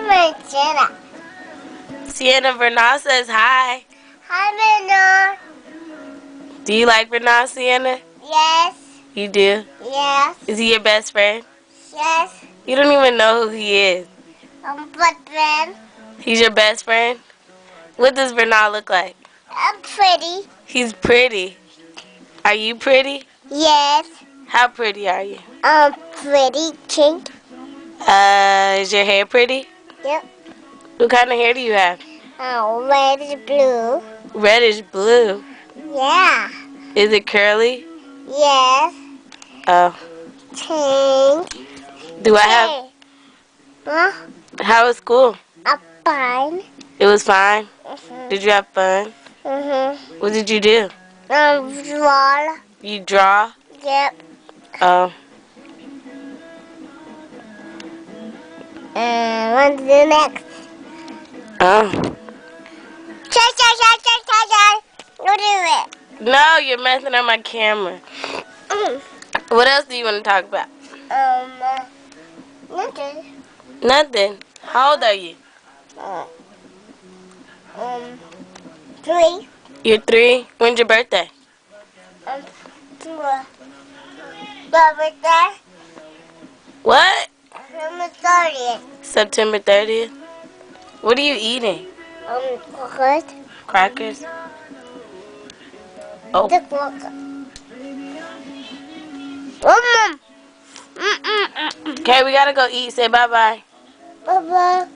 my Sienna. Sienna, Vernal says hi. Hi, Minna. Do you like Vernal, Sienna? Yes. You do? Yes. Is he your best friend? Yes. You don't even know who he is. But then He's your best friend? What does Vernal look like? I'm pretty. He's pretty. Are you pretty? Yes. How pretty are you? I'm pretty pink. Is your hair pretty? Yep. What kind of hair do you have? Red is blue. Reddish blue. Yeah. Is it curly? Yes. Oh. Pink. Do I have... Hey. Huh? How was school? I'm fine. It was fine? Mhm. Did you have fun? Mhm. What did you do? Draw. You draw? Yep. Oh. What to do next? Oh. Cha. Go do it. No, you're messing up my camera. What else do you want to talk about? Nothing. Nothing. How old are you? 3. You're 3? When's your birthday? 2. Your birthday? What? September 30th. September 30th? What are you eating? Good. Crackers? Oh. The clock. Mom. Okay, we gotta go eat. Say bye-bye. Bye-bye.